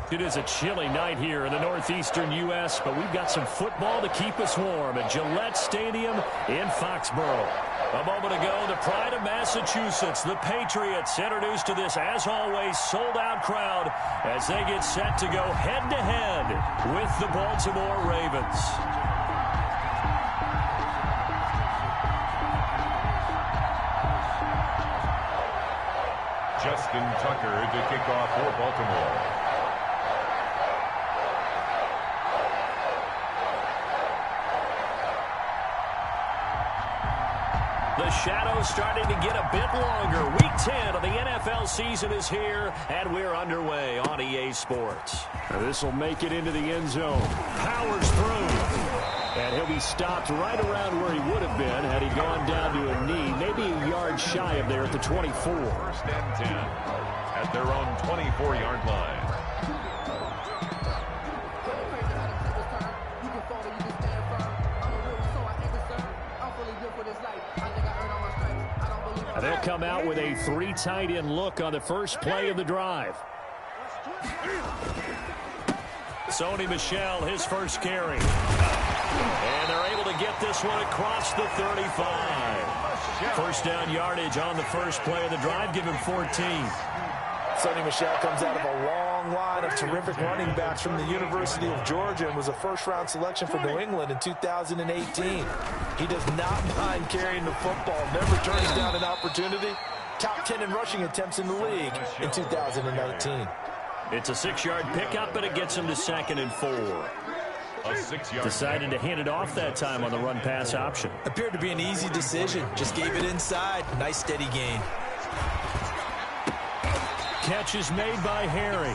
It is a chilly night here in the northeastern U.S., but we've got some football to keep us warm at Gillette Stadium in Foxborough. A moment ago, the pride of Massachusetts, the Patriots, introduced to this, as always, sold-out crowd as they get set to go head-to-head with the Baltimore Ravens. Justin Tucker to kick off for Baltimore. The shadow's starting to get a bit longer. Week 10 of the NFL season is here, and we're underway on EA Sports. This will make it into the end zone. Powers through. And he'll be stopped right around where he would have been had he gone down to a knee, maybe a yard shy of there at the 24. First and 10 at their own 24-yard line. They'll come out with a 3 tight end look on the first play of the drive. Sony Michel, his first carry. And they're able to get this one across the 35. First down yardage on the first play of the drive, give him 14. Sony Michel comes out of a long line of terrific running backs from the University of Georgia and was a first-round selection for New England in 2018. He does not mind carrying the football, never turns down an opportunity. Top 10 in rushing attempts in the league in 2019. It's a 6-yard pickup, and it gets him to 2nd and 4. Decided to hand it off that time on the run-pass option. Appeared to be an easy decision. Just gave it inside. Nice steady gain. Catch is made by Harry.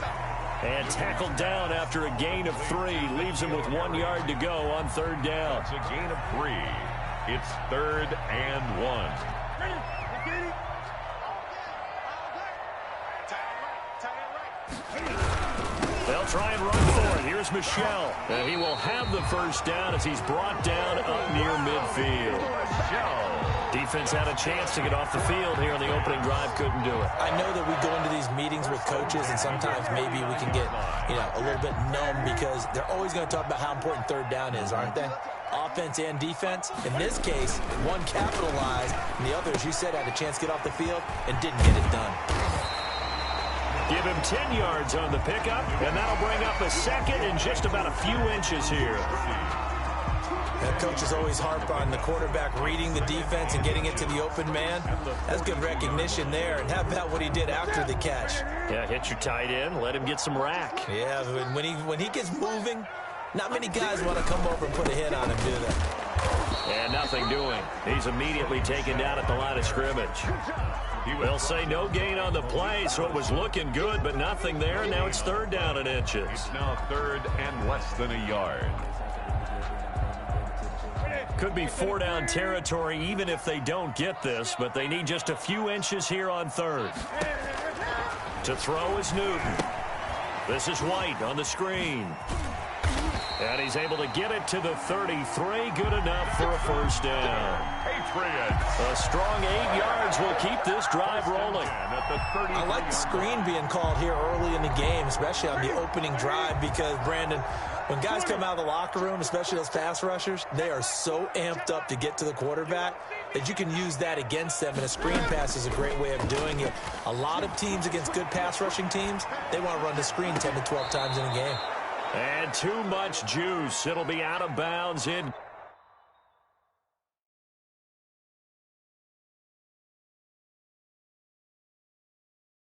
And tackled down after a gain of 3. Leaves him with 1 yard to go on 3rd down. It's a gain of 3. It's 3rd and 1. They'll try and run for it. Here's Michel. And he will have the first down as he's brought down up near midfield. Defense had a chance to get off the field here on the opening drive, couldn't do it. I know that we go into these meetings with coaches, and sometimes maybe we can get, a little bit numb because they're always going to talk about how important 3rd down is, aren't they? Offense and defense. In this case, one capitalized, and the other, as you said, had a chance to get off the field and didn't get it done. Give him 10 yards on the pickup, and that'll bring up a 2nd and just about a few inches here. That coaches always harp on the quarterback reading the defense and getting it to the open man. That's good recognition there. And how about what he did after the catch? Yeah, hit your tight end, let him get some rack. Yeah, when he gets moving, not many guys want to come over and put a hit on him, do they? And nothing doing. He's immediately taken down at the line of scrimmage. They'll say no gain on the play, so it was looking good, but nothing there. Now it's 3rd down and inches. It's now 3rd and less than a yard. Could be 4-down territory even if they don't get this, but they need just a few inches here on 3rd. To throw is Newton. This is White on the screen. And he's able to get it to the 33. Good enough for a first down. Patriots. A strong 8 yards will keep this drive rolling. I like the screen being called here early in the game, especially on the opening drive, because, Brandon, when guys come out of the locker room, especially those pass rushers, they are so amped up to get to the quarterback that you can use that against them, and a screen pass is a great way of doing it. A lot of teams against good pass rushing teams, they want to run the screen 10 to 12 times in a game. And too much juice. It'll be out of bounds in.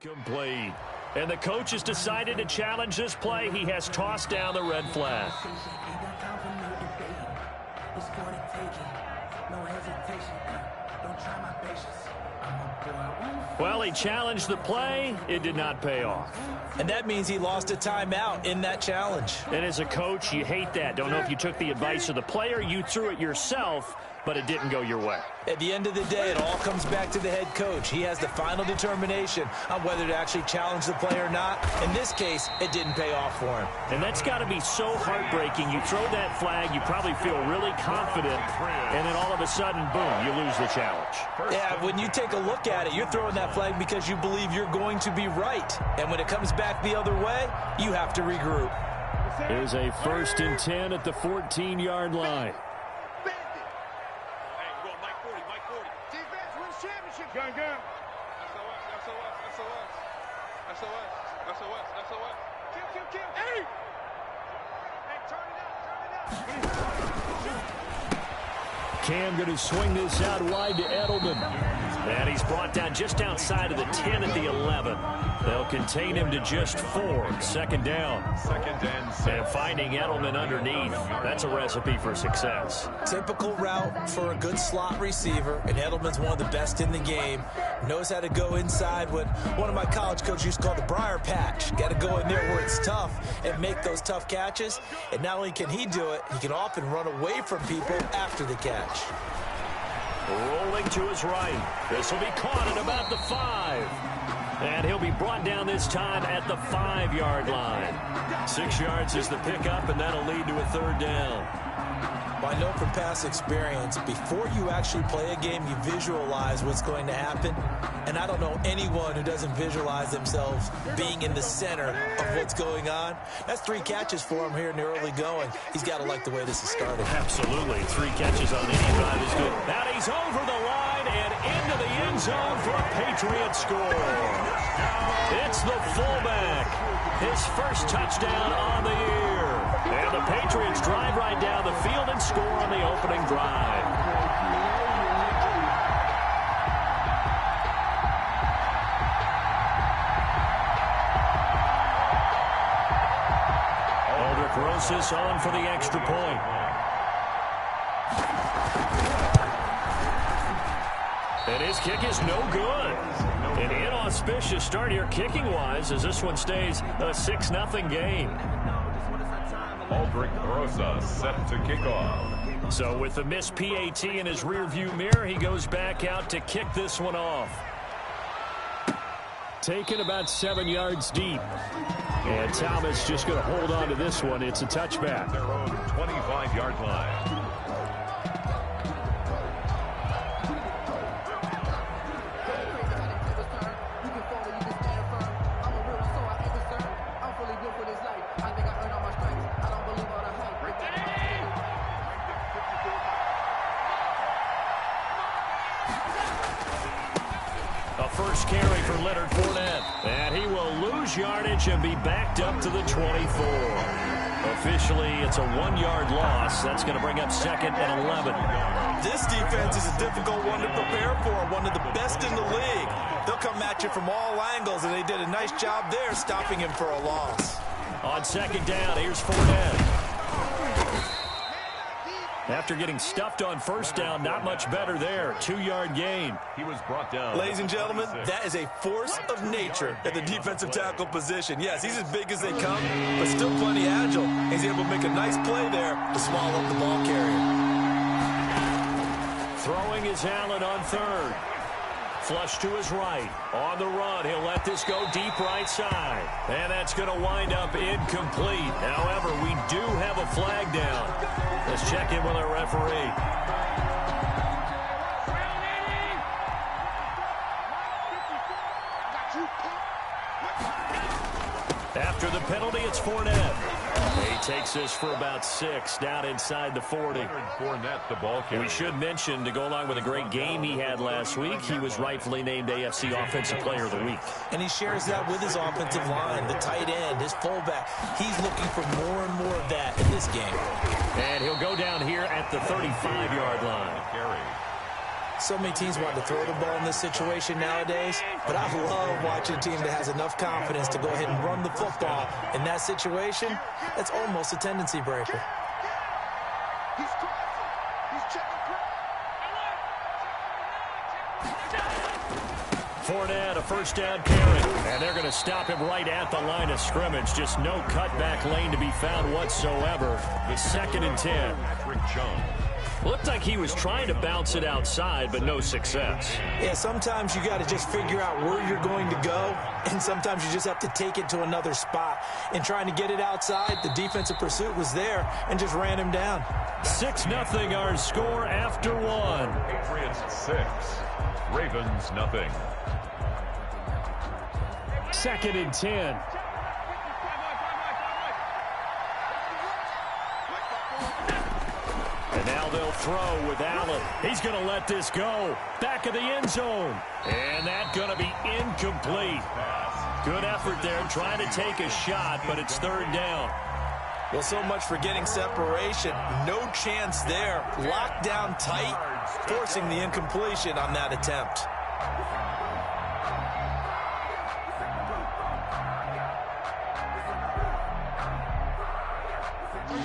Complete. And the coach has decided to challenge this play. He has tossed down the red flag. Well, he challenged the play. It did not pay off. And that means he lost a timeout in that challenge. And as a coach, you hate that. Don't know if you took the advice of the player, you threw it yourself, but it didn't go your way. At the end of the day, it all comes back to the head coach. He has the final determination on whether to actually challenge the play or not. In this case, it didn't pay off for him. And that's got to be so heartbreaking. You throw that flag, you probably feel really confident, and then all of a sudden, boom, you lose the challenge. Yeah, when you take a look at it, you're throwing that flag because you believe you're going to be right. And when it comes back the other way, you have to regroup. Here's a 1st and 10 at the 14-yard line. Cam going to swing this out wide to Edelman. And he's brought down just outside of the 10 at the 11. They'll contain him to just 4. 2nd down. 2nd and 6. And finding Edelman underneath, that's a recipe for success. Typical route for a good slot receiver, and Edelman's one of the best in the game. Knows how to go inside what one of my college coaches used to call the briar patch. Got to go in there where it's tough and make those tough catches. And not only can he do it, he can often run away from people after the catch. Rolling to his right. This will be caught at about the 5. And he'll be brought down this time at the 5-yard line. 6 yards is the pickup, and that'll lead to a 3rd down. Well, I know from past experience, before you actually play a game, you visualize what's going to happen. And I don't know anyone who doesn't visualize themselves being in the center of what's going on. That's 3 catches for him here in the early going. He's got to like the way this is started. Absolutely. 3 catches on any drive is good. Now he's over the line and into the end zone for a Patriot score. It's the fullback. His first touchdown on the year. And the Patriots drive right down the field and score on the opening drive. Aldrich Rosas on for the extra point. And his kick is no good. An inauspicious start here kicking-wise as this one stays a 6-0 game. Aldrich Rosas set to kick off. So with the missed PAT in his rearview mirror, he goes back out to kick this one off. Taken about 7 yards deep. And Thomas just going to hold on to this one. It's a touchback. Their own 25-yard line. First carry for Leonard Fournette. And he will lose yardage and be backed up to the 24. Officially, it's a 1-yard loss. That's going to bring up 2nd and 11. This defense is a difficult one to prepare for, one of the best in the league. They'll come at you from all angles, and they did a nice job there stopping him for a loss. On 2nd down, here's Fournette. After getting stuffed on 1st down, not much better there. 2-yard gain. He was brought down. Ladies and gentlemen, that is a force of nature at the defensive tackle position. Yes, he's as big as they come, but still plenty agile. He's able to make a nice play there to swallow up the ball carrier. Throwing is Allen on 3rd. Flush to his right. On the run, he'll let this go deep right side. And that's going to wind up incomplete. However, we do have a flag down. Let's check in with our referee. After the penalty, it's Fournette. He takes this for about 6 down inside the 40. Fournette, the ball carrier. We should mention, to go along with a great game he had last week, he was rightfully named AFC Offensive Player of the Week. And he shares that with his offensive line, the tight end, his fullback. He's looking for more and more of that in this game. And he'll go down here at the 35-yard line. Carry. So many teams want to throw the ball in this situation nowadays, but I love watching a team that has enough confidence to go ahead and run the football. In that situation, that's almost a tendency breaker. Fournette, a 1st down carry. And they're going to stop him right at the line of scrimmage. Just no cutback lane to be found whatsoever. The 2nd and 10. Patrick Chung. Looked like he was trying to bounce it outside, but no success. Yeah, sometimes you got to just figure out where you're going to go, and sometimes you just have to take it to another spot. And trying to get it outside, the defensive pursuit was there and just ran him down. 6-0 our score after one. Patriots 6, Ravens nothing. 2nd and 10. And now they'll throw with Allen. He's going to let this go. Back of the end zone. And that's going to be incomplete. Good effort there trying to take a shot, but it's 3rd down. Well, so much for getting separation. No chance there. Locked down tight, forcing the incompletion on that attempt.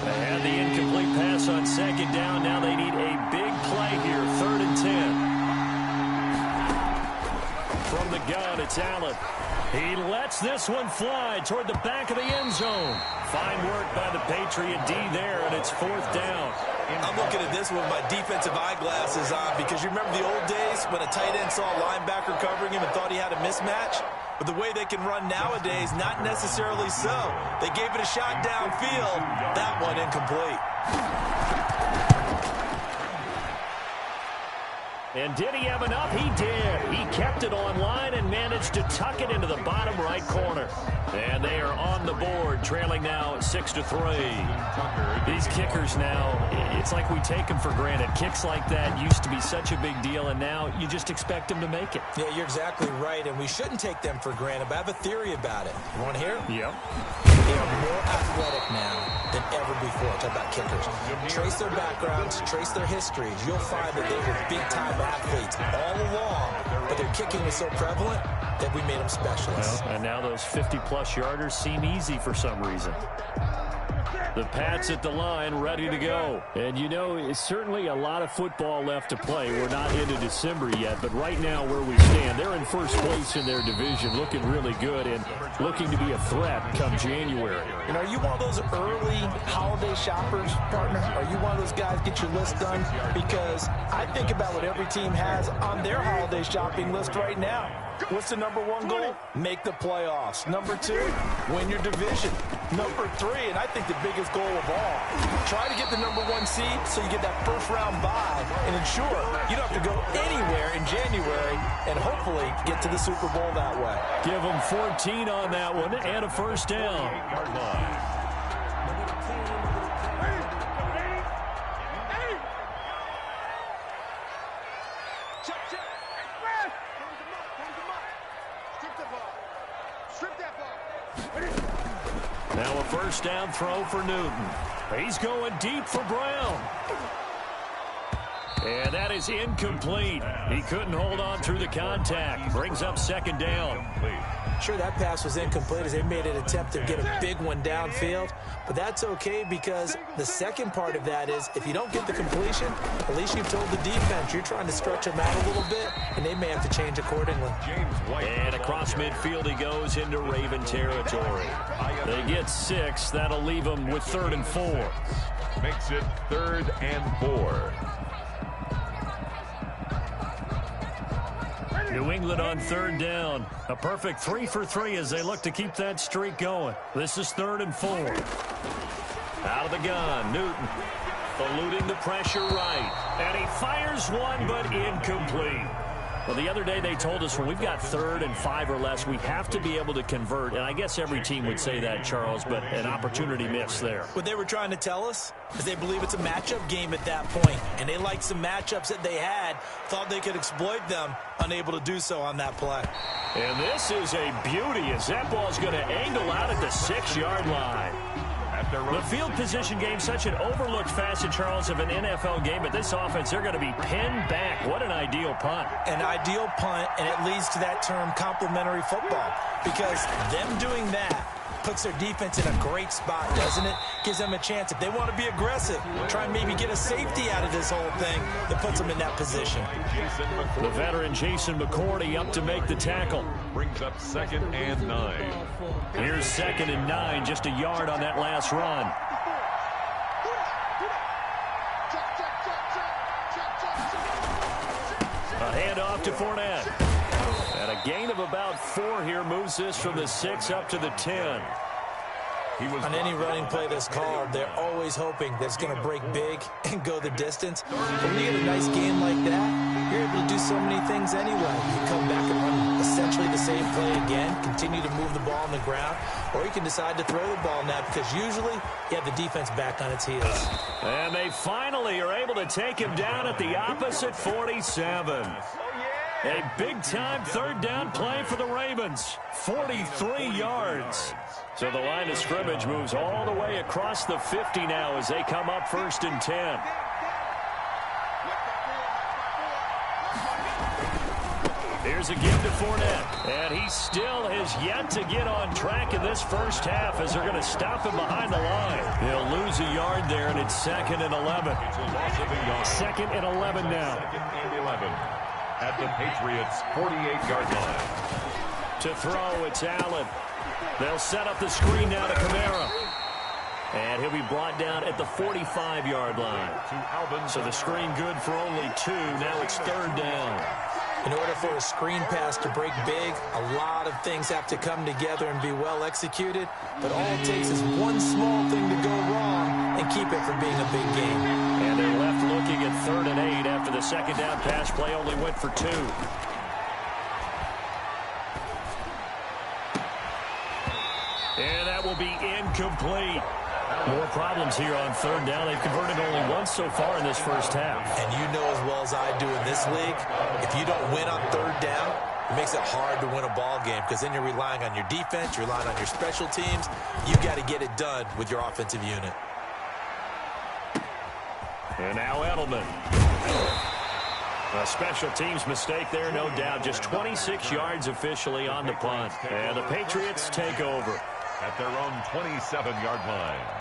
They had the incomplete pass on 2nd down. Now they need a big play here. 3rd and 10. From the gun, it's Allen. He lets this one fly toward the back of the end zone. Fine work by the Patriot D there, and it's 4th down. I'm looking at this with my defensive eyeglasses on because you remember the old days when a tight end saw a linebacker covering him and thought he had a mismatch? But the way they can run nowadays, not necessarily so. They gave it a shot downfield. That one incomplete. And did he have enough? He did. He kept it online and managed to tuck it into the bottom right corner. And they are on the board, trailing now 6-3. These kickers now, it's like we take them for granted. Kicks like that used to be such a big deal, and now you just expect them to make it. Yeah, you're exactly right, and we shouldn't take them for granted, but I have a theory about it. You want to hear? Yep. They are more athletic now than ever before. Talk about kickers. Trace their backgrounds, trace their histories. You'll find that they were big-time athletes all along, but their kicking was so prevalent that we made them specialists. Well, and now those 50-plus yarders seem easy for some reason. The Pats at the line, ready to go. And, you know, it's certainly a lot of football left to play. We're not into December yet, but right now where we stand, they're in first place in their division, looking really good and looking to be a threat come January. And are you one of those early holiday shoppers, partner? Are you one of those guys get your list done? Because I think about what every team has on their holiday shopping list right now. What's the #1 goal? Make the playoffs. #2, win your division. #3, and I think the biggest goal of all, try to get the #1 seed so you get that first-round bye and ensure you don't have to go anywhere in January and hopefully get to the Super Bowl that way. Give them 14 on that one and a first down. Now a first down throw for Newton. He's going deep for Brown. And that is incomplete. He couldn't hold on through the contact. Brings up 2nd down. Sure, that pass was incomplete as they made an attempt to get a big one downfield. But that's okay because the second part of that is if you don't get the completion, at least you've told the defense you're trying to stretch them out a little bit, and they may have to change accordingly. And across midfield he goes into Raven territory. They get 6. That'll leave them with 3rd and 4. Makes it 3rd and 4. New England on 3rd down. A perfect 3 for 3 as they look to keep that streak going. This is 3rd and 4. Out of the gun, Newton eluding the pressure right. And he fires one, but incomplete. Well, the other day they told us when we've got 3rd and 5 or less, we have to be able to convert. And I guess every team would say that, Charles, but an opportunity missed there. What they were trying to tell us is they believe it's a matchup game at that point, and they liked some matchups that they had, thought they could exploit them, unable to do so on that play. And this is a beauty as that ball's going to angle out at the 6-yard line. The field position game, such an overlooked facet, Charles, of an NFL game. But this offense, they're going to be pinned back. What an ideal punt. An ideal punt, and it leads to that term complementary football. Because them doing that puts their defense in a great spot, doesn't it? Gives them a chance. If they want to be aggressive, try and maybe get a safety out of this whole thing that puts them in that position. The veteran Jason McCourty up to make the tackle. Brings up 2nd and 9. Here's 2nd and 9, just a yard on that last run. off to Fournette. And a gain of about 4 here moves this from the 6 up to the 10. On any running play that's called, they're always hoping that it's going to break big and go the distance. But when you get a nice game like that, you're able to do so many things anyway. You come back and run essentially the same play again, continue to move the ball on the ground, or you can decide to throw the ball now because usually you have the defense back on its heels. And they finally are able to take him down at the opposite 47. A big-time third down play for the Ravens. 43 yards. So the line of scrimmage moves all the way across the 50 now as they come up 1st and 10. Here's a give to Fournette. And he still has yet to get on track in this first half as they're going to stop him behind the line. He'll lose a yard there, and it's 2nd and 11. 2nd and 11 now. 2nd and 11 at the Patriots' 48-yard line. To throw, it's Allen. They'll set up the screen now to Kamara. And he'll be brought down at the 45-yard line. So the screen good for only 2. Now it's 3rd down. In order for a screen pass to break big, a lot of things have to come together and be well executed. But all it takes is one small thing to go wrong and keep it from being a big game. And they're left looking at 3rd and 8 after the 2nd down pass play only went for 2. And that will be incomplete. More problems here on 3rd down. They've converted only once so far in this first half. And you know as well as I do in this league, if you don't win on 3rd down, it makes it hard to win a ball game because then you're relying on your defense, you're relying on your special teams. You got to get it done with your offensive unit. And now Edelman. A special teams mistake there, no doubt. Just 26 yards officially on the punt. And the Patriots take over at their own 27-yard line.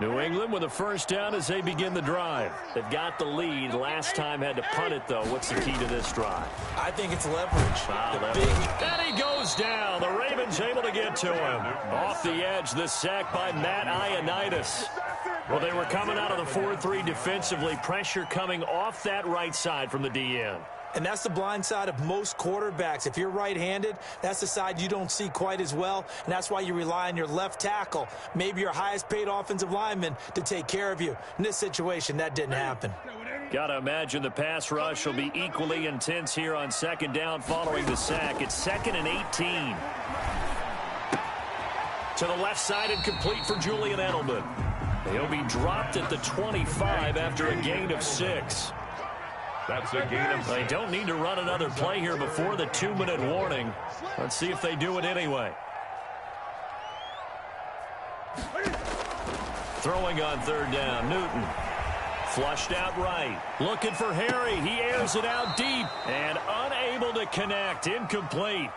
New England with a 1st down as they begin the drive. They've got the lead. Last time had to punt it, though. What's the key to this drive? I think it's leverage. And he goes down. The Ravens able to get to him. Off the edge, the sack by Matt Ioannidis. Well, they were coming out of the 4-3 defensively. Pressure coming off that right side from the DN. And that's the blind side of most quarterbacks. If you're right-handed, that's the side you don't see quite as well, and that's why you rely on your left tackle, maybe your highest-paid offensive lineman, to take care of you. In this situation, that didn't happen. Got to imagine the pass rush will be equally intense here on 2nd down following the sack. It's 2nd and 18. To the left side and complete for Julian Edelman. He'll be dropped at the 25 after a gain of 6. That's a gain of 6. They don't need to run another play here before the 2-minute warning. Let's see if they do it anyway. Throwing on 3rd down, Newton. Flushed out right. Looking for Harry. He airs it out deep and unable to connect. Incomplete.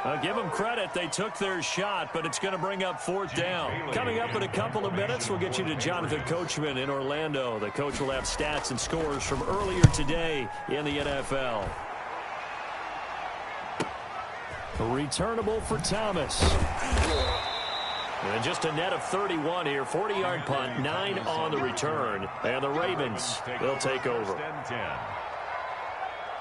I'll give them credit. They took their shot, but it's going to bring up 4th down. Coming up in a couple of minutes, we'll get you to Jonathan Coachman in Orlando. The coach will have stats and scores from earlier today in the NFL. Returnable for Thomas. And just a net of 31 here. 40-yard punt, 9 on the return. And the Ravens will take over.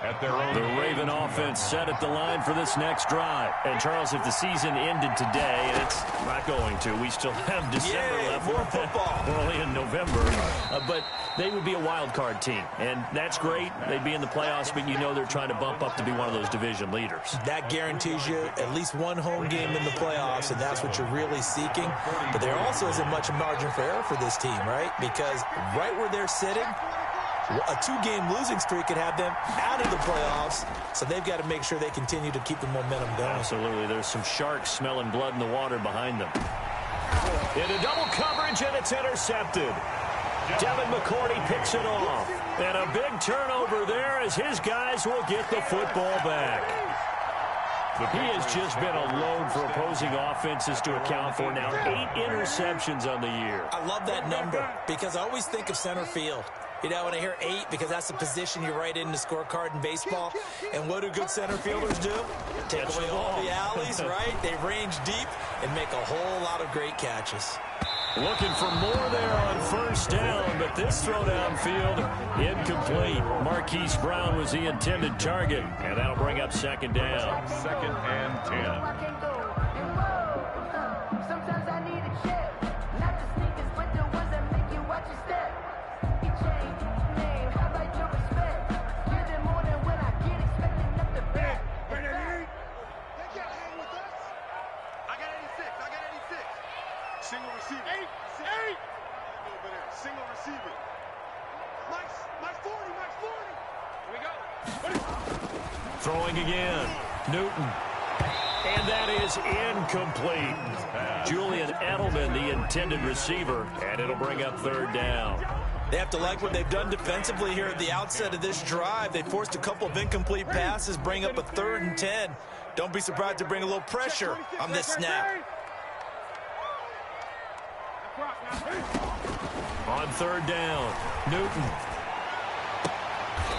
The Raven offense set at the line for this next drive. And, Charles, if the season ended today, and it's not going to, we still have December left. More football. We're only in November. But they would be a wild card team. And that's great. They'd be in the playoffs, but you know they're trying to bump up to be one of those division leaders. That guarantees you at least one home game in the playoffs, and that's what you're really seeking. But there also isn't much margin for error for this team, right? Because right where they're sitting, a 2-game losing streak could have them out of the playoffs, so they've got to make sure they continue to keep the momentum going. Absolutely. There's some sharks smelling blood in the water behind them. Into double coverage, and it's intercepted. Devin McCourty picks it off. And a big turnover there as his guys will get the football back. He has just been a load for opposing offenses to account for now. 8 interceptions on the year. I love that number because I always think of center field. You know, when I hear 8, because that's the position you write in the scorecard in baseball. And what do good center fielders do? Take away all the alleys, right? They range deep and make a whole lot of great catches. Looking for more there on first down, but this throw downfield incomplete. Marquise Brown was the intended target, and that'll bring up second down. 2nd and 10. Sometimes I need a check, not the sneakers, but the ones that make you watch your step. You change name, how about your respect? Give them more than when I get expecting up the back. They can't hang with us. I got 86. Single receiver. 8. Over there. Single receiver. Mike's 40. Here we go. Throwing again. Newton. And that is incomplete. Julian Edelman, the intended receiver, and it'll bring up third down. They have to like what they've done defensively here at the outset of this drive. They forced a couple of incomplete passes, bring up a 3rd and 10. Don't be surprised to bring a little pressure on this snap. On third down, Newton.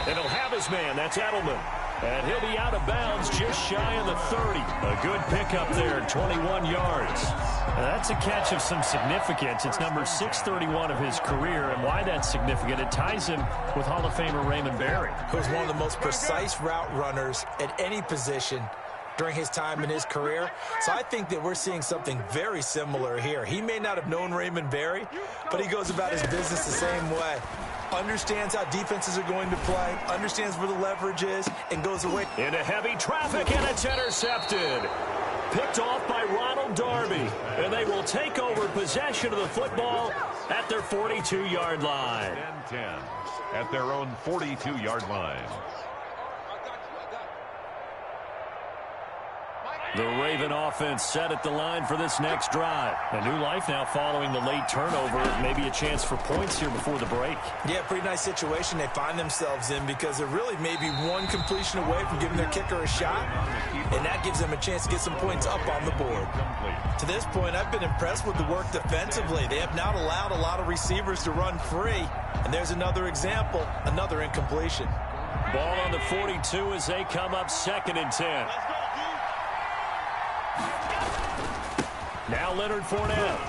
And he'll have his man. That's Edelman. And he'll be out of bounds just shy of the 30. A good pickup there, 21 yards. Now that's a catch of some significance. It's number 631 of his career, and why that's significant, it ties him with Hall of Famer Raymond Berry, who's one of the most precise route runners at any position during his time in his career. So I think that we're seeing something very similar here. He may not have known Raymond Berry, but he goes about his business the same way. Understands how defenses are going to play, understands where the leverage is, and goes away. Into heavy traffic, and it's intercepted. Picked off by Ronald Darby, and they will take over possession of the football at their 42-yard line. 10 at their own 42-yard line. The Raven offense set at the line for this next drive. A new life now following the late turnover. Maybe a chance for points here before the break. Yeah, pretty nice situation they find themselves in, because they're really maybe one completion away from giving their kicker a shot, and that gives them a chance to get some points up on the board. To this point, I've been impressed with the work defensively. They have not allowed a lot of receivers to run free, and there's another example, another incompletion. Ball on the 42 as they come up 2nd and 10. Now Leonard Fournette.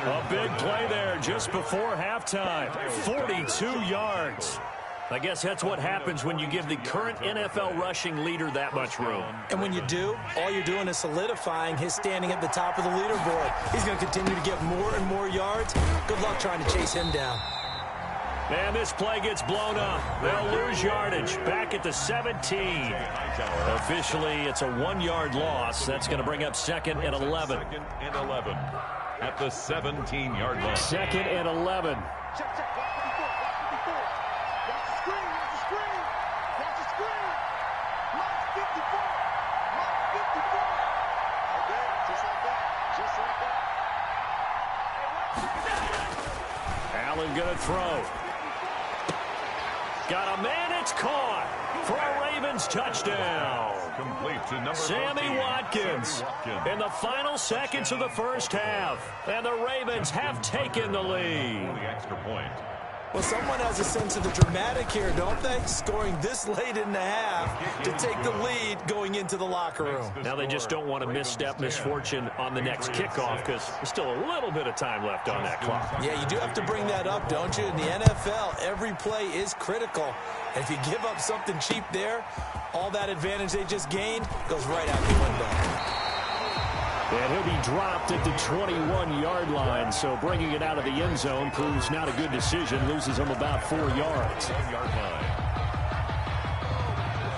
A big play there just before halftime. 42 yards. I guess that's what happens when you give the current NFL rushing leader that much room. And when you do, all you're doing is solidifying his standing at the top of the leaderboard. He's going to continue to get more and more yards. Good luck trying to chase him down. And this play gets blown up. They'll lose yardage. Back at the 17. Officially, it's a 1-yard loss. That's going to bring up 2nd and 11. 2nd and 11 at the 17-yard line. 2nd and 11. Allen going to throw. Got a man, it's caught for a Ravens touchdown. Complete to number Sammy 13, Watkins in the final seconds of the first half. And the Ravens have taken the lead. The extra point. Well, someone has a sense of the dramatic here, don't they? Scoring this late in the half to take the lead going into the locker room. Now they just don't want to misstep misfortune on the next kickoff, because there's still a little bit of time left on that clock. Yeah, you do have to bring that up, don't you? In the NFL, every play is critical. And if you give up something cheap there, all that advantage they just gained goes right out the window. And he'll be dropped at the 21-yard line, so bringing it out of the end zone proves not a good decision. Loses him about 4 yards.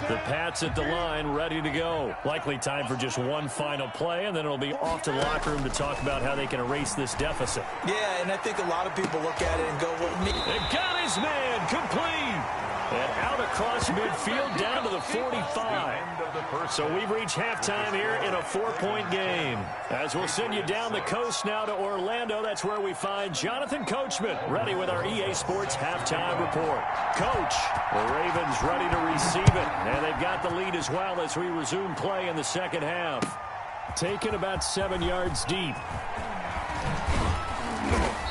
The Pats at the line, ready to go. Likely time for just one final play, and then it'll be off to the locker room to talk about how they can erase this deficit. Yeah, and I think a lot of people look at it and go, well, they got his man, complete. And out across midfield down to the 45. So we've reached halftime here in a 4-point game. As we'll send you down the coast now to Orlando, that's where we find Jonathan Coachman ready with our EA Sports halftime report. Coach, the Ravens ready to receive it. And they've got the lead as well as we resume play in the second half. Taken about 7 yards deep.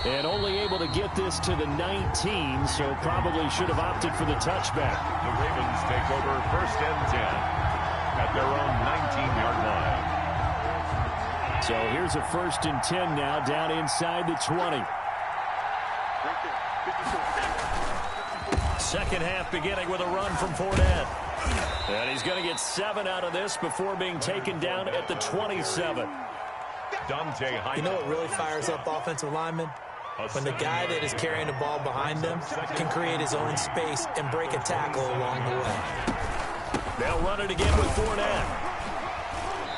And only able to get this to the 19, so probably should have opted for the touchback. The Ravens take over 1st and 10 at their own 19-yard line. So here's a 1st and 10 now, down inside the 20. Second half beginning with a run from Fournette. And he's going to get 7 out of this before being taken down at the 27. You know what really fires up offensive linemen? When the guy that is carrying the ball behind them can create his own space and break a tackle along the way. They'll run it again with Fournette.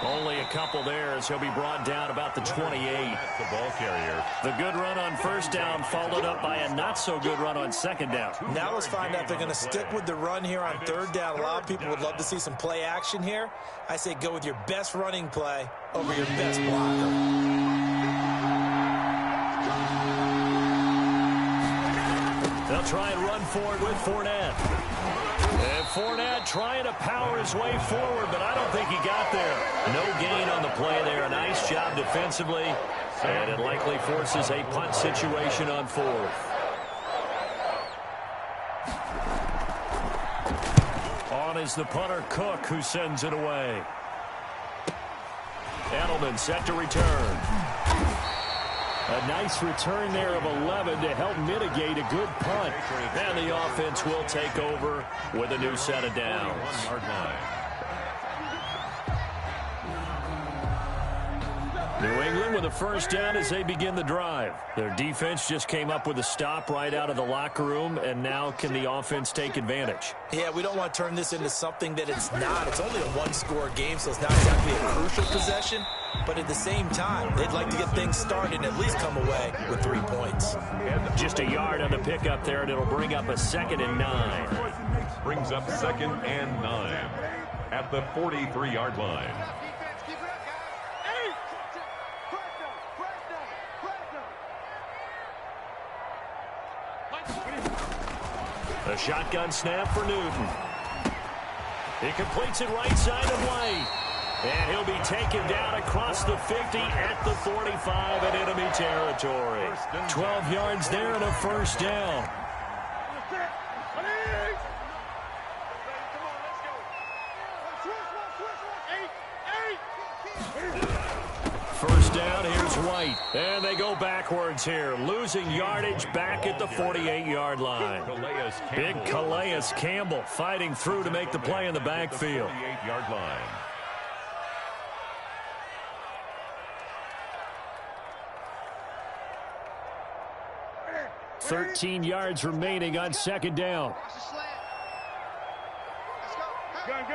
Only a couple there as he'll be brought down about the 28. The ball carrier. The good run on 1st down followed up by a not-so-good run on 2nd down. Now let's find out if they're going to stick with the run here on 3rd down. A lot of people would love to see some play action here. I say go with your best running play over your best blocker. They'll try and run forward with Fournette. And Fournette trying to power his way forward, but I don't think he got there. No gain on the play there. A nice job defensively. And it likely forces a punt situation on 4th. On is the punter, Cook, who sends it away. Edelman set to return. A nice return there of 11 to help mitigate a good punt. And the offense will take over with a new set of downs. New England with a 1st down as they begin the drive. Their defense just came up with a stop right out of the locker room, and now can the offense take advantage? Yeah, we don't want to turn this into something that it's not. It's only a one-score game, so it's not exactly a crucial possession. But at the same time, they'd like to get things started and at least come away with 3 points. Just a yard on the pickup there, and it'll bring up a 2nd and 9. Brings up 2nd and 9 at the 43-yard line. A shotgun snap for Newton. He completes it right side of White. And he'll be taken down across the 50 at the 45 in enemy territory. 12 yards there and a 1st down. 1st down, here's White. And they go backwards here, losing yardage back at the 48-yard line. Big Calais Campbell fighting through to make the play in the backfield. 48-yard line. 13 yards remaining on 2nd down. Gun.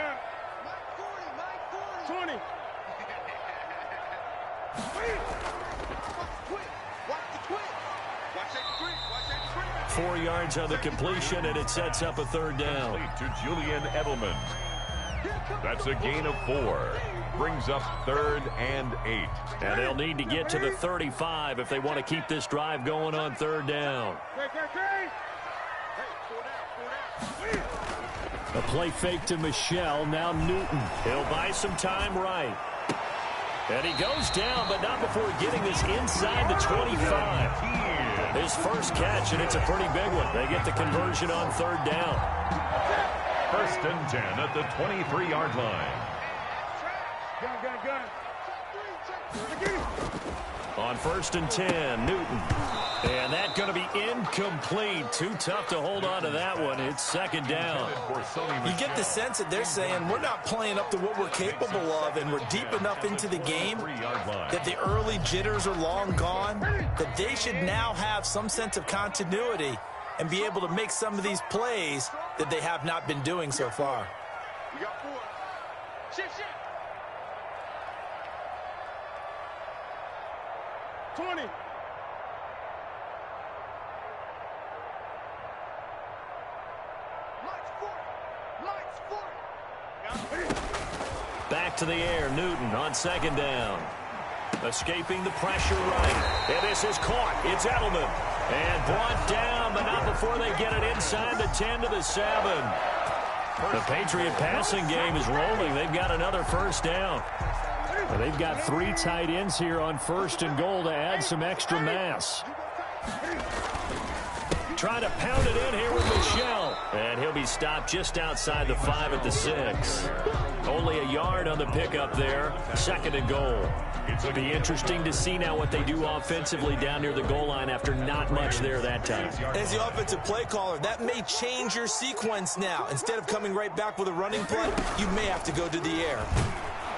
20. Watch that quick. 4 yards on the completion, and it sets up a 3rd down. To Julian Edelman. That's a gain of 4. Brings up 3rd and 8. And they'll need to get to the 35 if they want to keep this drive going on 3rd down. A play fake to Michelle. Now Newton. He'll buy some time right. And he goes down, but not before getting this inside the 25. His first catch, and it's a pretty big one. They get the conversion on 3rd down. 1st and 10 at the 23-yard line. On 1st and 10, Newton. And that's going to be incomplete. Too tough to hold on to that one. It's 2nd down. You get the sense that they're saying we're not playing up to what we're capable of, and we're deep enough into the game that the early jitters are long gone, that they should now have some sense of continuity and be able to make some of these plays that they have not been doing so far. We got 4. Shit. 20. Back to the air, Newton on 2nd down. Escaping the pressure right. And this is caught. It's Edelman. And brought down, but not before they get it inside the 10 to the 7. The Patriot passing game is rolling. They've got another 1st down. Well, they've got 3 tight ends here on 1st and goal to add some extra mass. Trying to pound it in here with Michel. And he'll be stopped just outside the 5 at the 6. Only a yard on the pickup there. 2nd and goal. It'll be interesting to see now what they do offensively down near the goal line after not much there that time. As the offensive play caller, that may change your sequence now. Instead of coming right back with a running play, you may have to go to the air.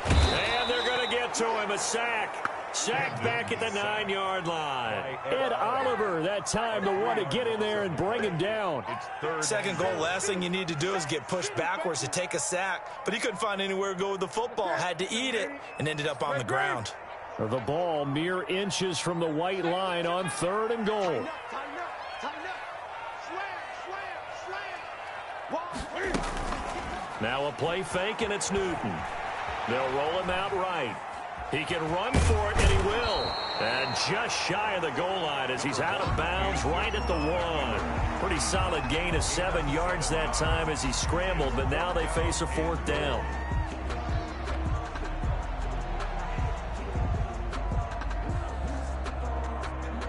And they're going to get to him. A sack. Sack back at the 9-yard line. Ed Oliver, that time, the one to get in there and bring him down. 2nd goal, last thing you need to do is get pushed backwards to take a sack. But he couldn't find anywhere to go with the football. Had to eat it and ended up on the ground. The ball mere inches from the white line on 3rd and goal. Now a play fake, and it's Newton. They'll roll him out right. He can run for it, and he will. And just shy of the goal line as he's out of bounds right at the 1. Pretty solid gain of 7 yards that time as he scrambled, but now they face a 4th down.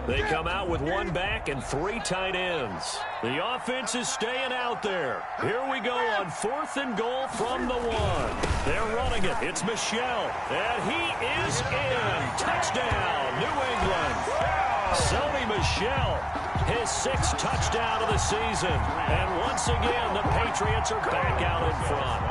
They come out with 1 back and 3 tight ends. The offense is staying out there. Here we go on 4th and goal from the 1. They're running it. It's Michel. And he is in. Touchdown, New England. Sony Michel, his 6th touchdown of the season. And once again, the Patriots are back out in front.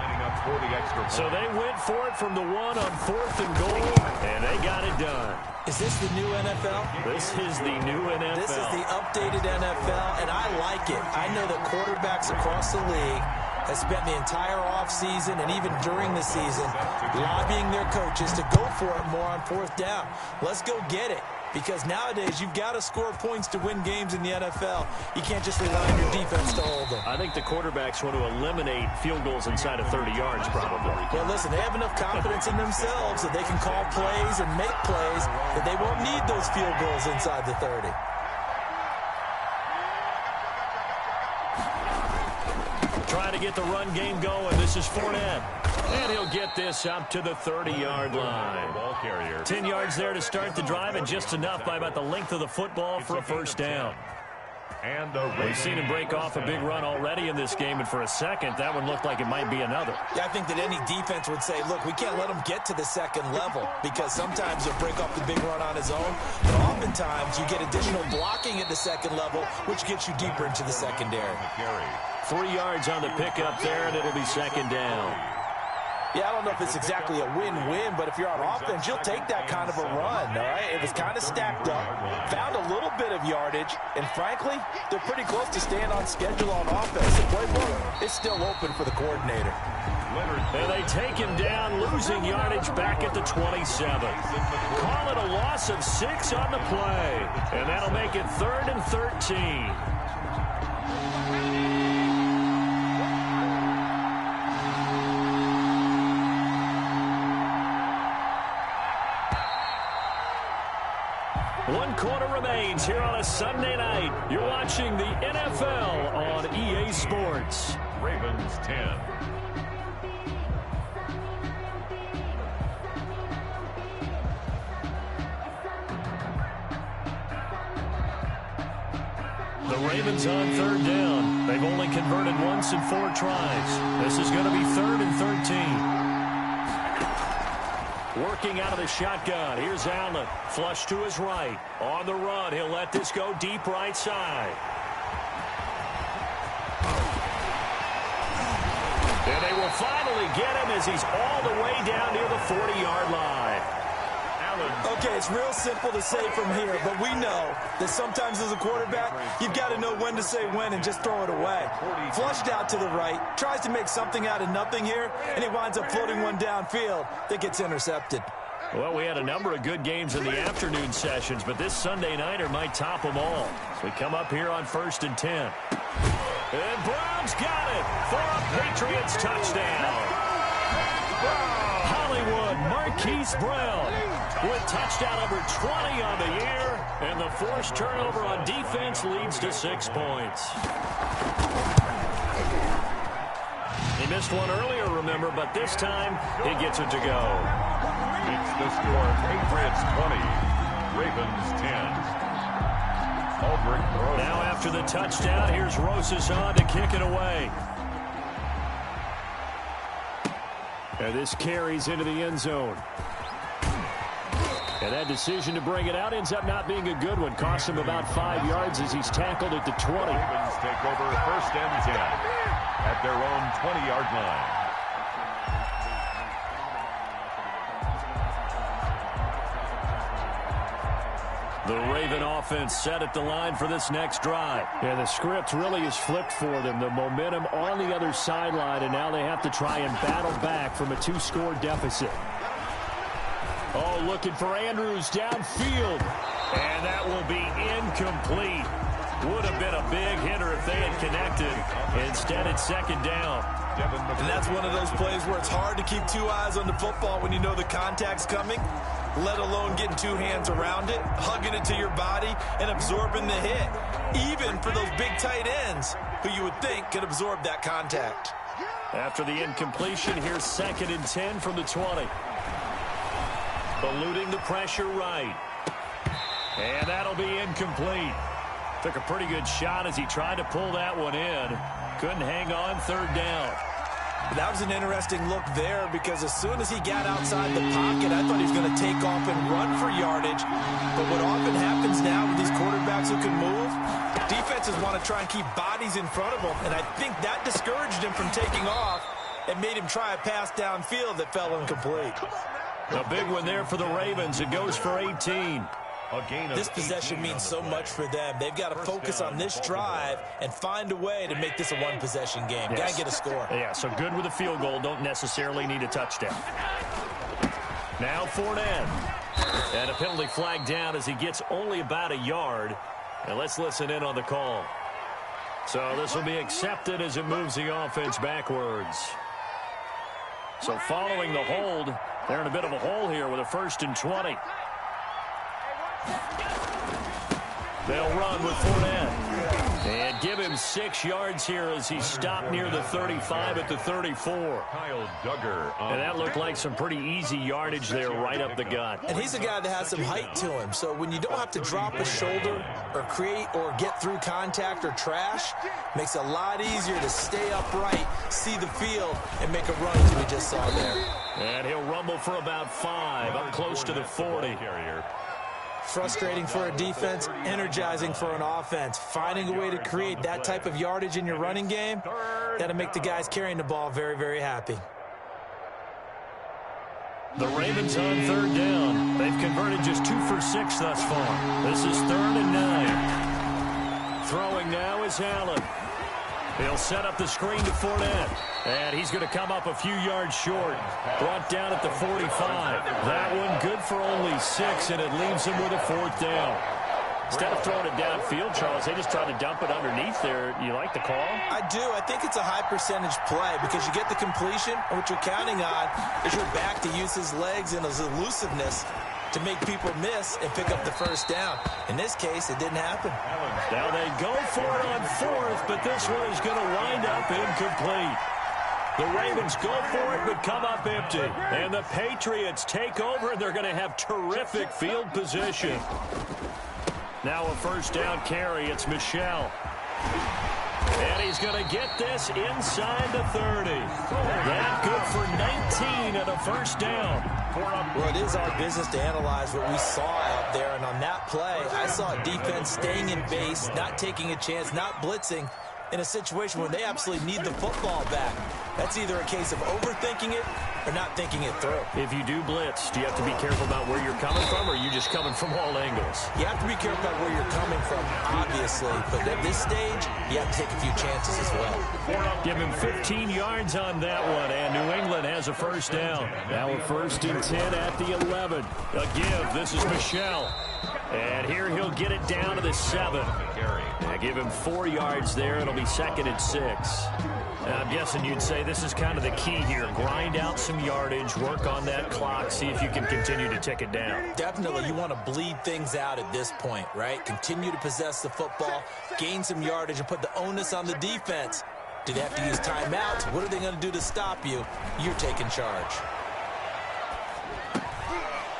So they went for it from the 1 on 4th and goal, and they got it done. Is this the new NFL? This is the new NFL. This is the updated NFL, and I like it. I know that quarterbacks across the league have spent the entire offseason and even during the season lobbying their coaches to go for it more on 4th down. Let's go get it. Because nowadays, you've got to score points to win games in the NFL. You can't just rely on your defense to hold them. I think the quarterbacks want to eliminate field goals inside of 30 yards, probably. Well, listen, they have enough confidence in themselves that they can call plays and make plays that they won't need those field goals inside the 30. Trying to get the run game going. This is Fournette. And he'll get this up to the 30-yard line. 10 yards there to start the drive, and just enough by about the length of the football for a 1st down. We've seen him break off a big run already in this game, and for a second, that one looked like it might be another. Yeah, I think that any defense would say, look, we can't let him get to the 2nd level, because sometimes he'll break off the big run on his own, but oftentimes you get additional blocking at the 2nd level, which gets you deeper into the secondary. 3 yards on the pickup there, and it'll be 2nd down. Yeah, I don't know if it's exactly a win-win, but if you're on offense, you'll take that kind of a run, all right? It was kind of stacked up, found a little bit of yardage, and frankly, they're pretty close to staying on schedule on offense. The playbook is still open for the coordinator. And they take him down, losing yardage back at the 27. Call it a loss of 6 on the play, and that'll make it 3rd and 13. One quarter remains here on a Sunday night. You're watching the NFL on EA Sports. Ravens 10. The Ravens on 3rd down. They've only converted once in 4 tries. This is going to be 3rd and 13. Working out of the shotgun. Here's Allen. Flush to his right. On the run. He'll let this go deep right side. And they will finally get him as he's all the way down near the 40-yard line. Okay, it's real simple to say from here, but we know that sometimes as a quarterback, you've got to know when to say when and just throw it away. Flushed out to the right, tries to make something out of nothing here, and he winds up floating one downfield that gets intercepted. Well, we had a number of good games in the afternoon sessions, but this Sunday nighter might top them all. So we come up here on 1st and 10. And Brown's got it for a Patriots touchdown. Hollywood Marquise Brown with touchdown number 20 on the year, and the forced turnover on defense leads to 6 points. He missed one earlier, remember, but this time he gets it to go. It's the score. Patriots 20, Ravens 10. Now after the touchdown, here's Rosas on to kick it away. And this carries into the end zone. And that decision to bring it out ends up not being a good one. Cost him about 5 yards as he's tackled at the 20. Ravens take over 1st and 10 at their own 20-yard line. The Raven offense set at the line for this next drive. Yeah, the script really is flipped for them. The momentum on the other sideline, and now they have to try and battle back from a 2-score deficit. Oh, looking for Andrews downfield. And that will be incomplete. Would have been a big hitter if they had connected. Instead, it's 2nd down. And that's one of those plays where it's hard to keep 2 eyes on the football when you know the contact's coming, let alone getting 2 hands around it, hugging it to your body, and absorbing the hit. Even for those big tight ends who you would think could absorb that contact. After the incompletion, here's 2nd and 10 from the 20. Eluding the pressure right. And that'll be incomplete. Took a pretty good shot as he tried to pull that one in. Couldn't hang on 3rd down. That was an interesting look there because as soon as he got outside the pocket, I thought he was going to take off and run for yardage. But what often happens now with these quarterbacks who can move, defenses want to try and keep bodies in front of them. And I think that discouraged him from taking off and made him try a pass downfield that fell incomplete. A big one there for the Ravens. It goes for 18. This possession means so much for them. They've got to focus on this drive and find a way to make this a one-possession game. Yes. Got to get a score. Yeah, so good with a field goal. Don't necessarily need a touchdown. Now 4th and. And a penalty flag down as he gets only about a yard. And let's listen in on the call. So this will be accepted as it moves the offense backwards. So following the hold, they're in a bit of a hole here with a 1st and 20. They'll run with 4th and give him 6 yards here as he stopped near the 35 at the 34. Kyle Duggar. And that looked like some pretty easy yardage there right up the gut. And he's a guy that has some height to him. So when you don't have to drop a shoulder or create or get through contact or trash, makes it a lot easier to stay upright, see the field, and make a run as we just saw there. And he'll rumble for about 5, up close to the 40. Frustrating for a defense, energizing for an offense. Finding a way to create that type of yardage in your running game, that'll make the guys carrying the ball very, very happy. The Ravens on 3rd down. They've converted just 2 for 6 thus far. This is 3rd and 9. Throwing now is Allen. He'll set up the screen to 4th. And he's going to come up a few yards short. Brought down at the 45. That one good for only 6, and it leaves him with a 4th down. Instead of throwing it downfield, Charles, they just tried to dump it underneath there. You like the call? I do. I think it's a high-percentage play because you get the completion, and what you're counting on is your back to use his legs and his elusiveness to make people miss and pick up the 1st down. In this case, it didn't happen. Now they go for it on 4th, but this one is going to wind up incomplete. The Ravens go for it, but come up empty. And the Patriots take over, and they're going to have terrific field position. Now a 1st down carry. It's Michel. And he's going to get this inside the 30. That good for 19 and a 1st down. Well, it is our business to analyze what we saw out there. And on that play, I saw a defense staying in base, not taking a chance, not blitzing in a situation where they absolutely need the football back. That's either a case of overthinking it or not thinking it through. If you do blitz, do you have to be careful about where you're coming from, or are you just coming from all angles? You have to be careful about where you're coming from, obviously. But at this stage, you have to take a few chances as well. Give him 15 yards on that one, and New England has a 1st down. Now a 1st and 10 at the 11. A give. This is Michel. And here he'll get it down to the 7. Now give him 4 yards there. It'll be 2nd and 6. Now, I'm guessing you'd say this is kind of the key here. Grind out some yardage, work on that clock, see if you can continue to tick it down. Definitely, you want to bleed things out at this point, right? Continue to possess the football, gain some yardage, and put the onus on the defense. Do they have to use timeouts? What are they going to do to stop you? You're taking charge.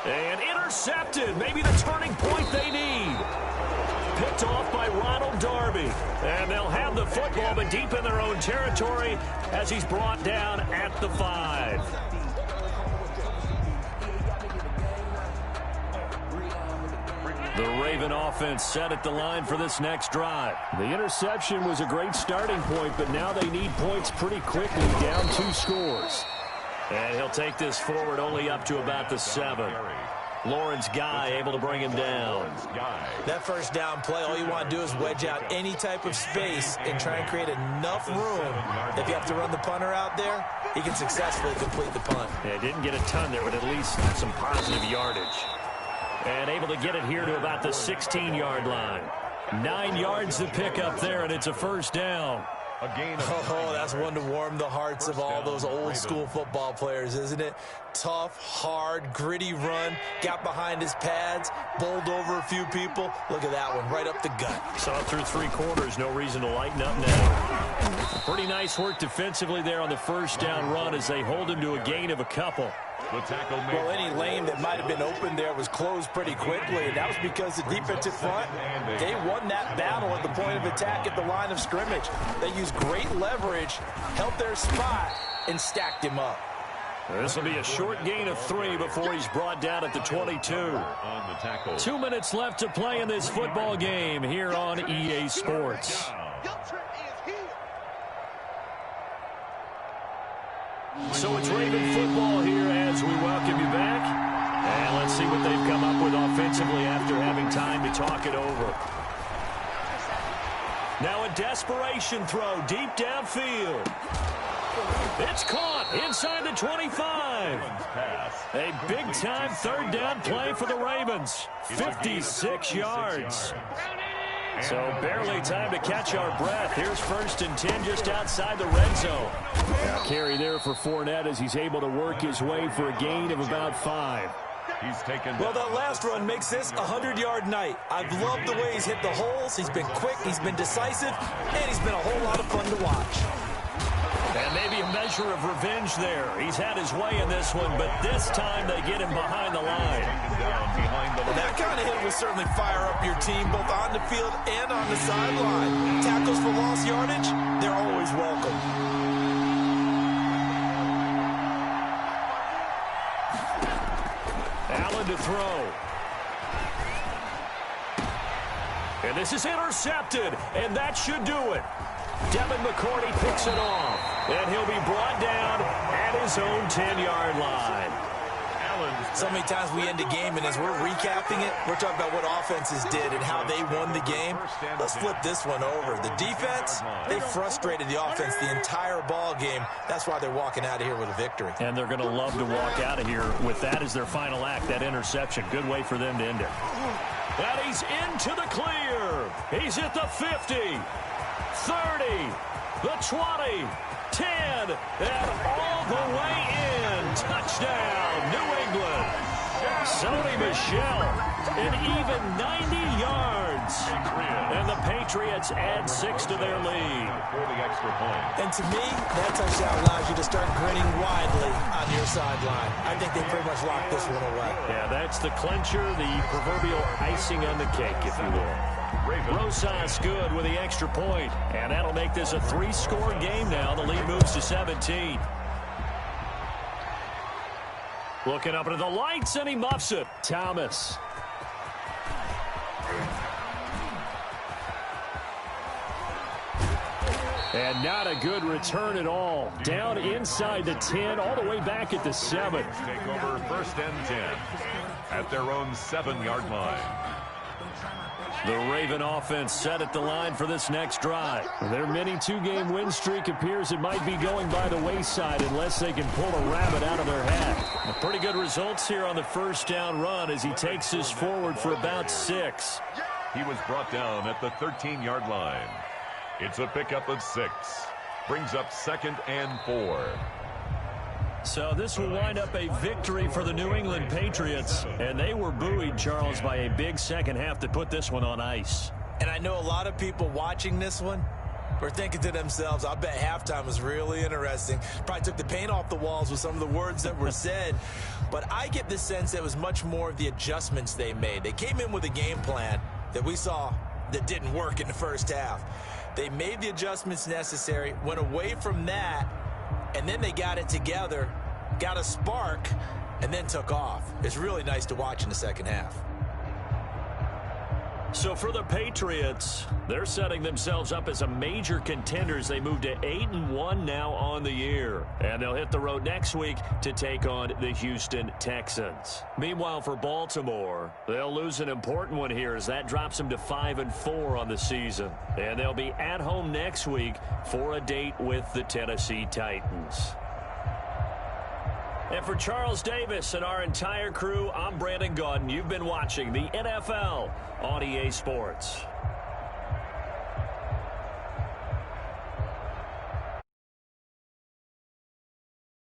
And intercepted. Maybe the turning point they need. Picked off by Ronald Darby. And they'll have the football, but deep in their own territory as he's brought down at the 5. The Raven offense set at the line for this next drive. The interception was a great starting point, but now they need points pretty quickly, down 2 scores. And he'll take this forward only up to about the 7. Lawrence Guy able to bring him down. That first down play, all you want to do is wedge out any type of space and try and create enough room. If you have to run the punter out there, he can successfully complete the punt. Yeah, didn't get a ton there, but at least some positive yardage. And able to get it here to about the 16-yard line. 9 yards to pick up there, and it's a first down. Oh, that's one to warm the hearts of all those old-school football players, isn't it? Tough, hard, gritty run, got behind his pads, bowled over a few people. Look at that one, right up the gut. Saw it through 3 quarters, no reason to lighten up now. Pretty nice work defensively there on the first down run as they hold him to a gain of a couple. Well, any lane that might have been open there was closed pretty quickly, and that was because the defensive front, they won that battle at the point of attack at the line of scrimmage. They used great leverage, held their spot, and stacked him up. This will be a short gain of 3 before he's brought down at the 22. 2 minutes left to play in this football game here on EA Sports. So it's Raven football here as we welcome you back. And let's see what they've come up with offensively after having time to talk it over. Now a desperation throw deep downfield. It's caught inside the 25. A big-time third down play for the Ravens. 56 yards. So barely time to catch our breath. Here's 1st and 10 just outside the red zone. Now carry there for Fournette as he's able to work his way for a gain of about 5. Well, that last run makes this a 100-yard night. I've loved the way he's hit the holes. He's been quick, he's been decisive, and he's been a whole lot of fun to watch. And maybe a measure of revenge there. He's had his way in this one, but this time they get him behind the line. Well, that kind of hit will certainly fire up your team both on the field and on the sideline. Tackles for lost yardage, they're always welcome. Allen to throw. And this is intercepted, and that should do it. Devin McCourty picks it off, and he'll be brought down at his own 10-yard line. So many times we end a game, and as we're recapping it, we're talking about what offenses did and how they won the game. Let's flip this one over. The defense, they frustrated the offense the entire ball game. That's why they're walking out of here with a victory. And they're going to love to walk out of here with that as their final act, that interception. Good way for them to end it. And he's into the clear. He's at the 50. 30, the 20, 10, and all the way in. Touchdown, New England. Sony Michel, an even 90 yards. And the Patriots add 6 to their lead. And to me, that touchdown allows you to start grinning widely on your sideline. I think they pretty much locked this one away. Yeah, that's the clincher, the proverbial icing on the cake, if you will. Rosas good with the extra point, and that'll make this a 3-score game now. The lead moves to 17. Looking up into the lights, and he muffs it. Thomas. And not a good return at all. Down inside the 10, all the way back at the 7. Take over 1st and 10 at their own 7-yard line. The Raven offense set at the line for this next drive. Their mini 2-game win streak appears it might be going by the wayside unless they can pull a rabbit out of their hat. Pretty good results here on the first down run as he takes this forward for about 6. He was brought down at the 13-yard line. It's a pickup of 6. Brings up 2nd and 4. So this will wind up a victory for the New England Patriots. And they were buoyed, Charles, by a big second half to put this one on ice. And I know a lot of people watching this one were thinking to themselves, I bet halftime was really interesting. Probably took the paint off the walls with some of the words that were said. But I get the sense that it was much more of the adjustments they made. They came in with a game plan that we saw that didn't work in the first half. They made the adjustments necessary, went away from that, and then they got it together, got a spark, and then took off. It's really nice to watch in the second half. So for the Patriots, they're setting themselves up as a major contender as they move to 8-1 now on the year. And they'll hit the road next week to take on the Houston Texans. Meanwhile, for Baltimore, they'll lose an important one here as that drops them to 5-4 on the season. And they'll be at home next week for a date with the Tennessee Titans. And for Charles Davis and our entire crew, I'm Brandon Gaudin. You've been watching the NFL on EA Sports.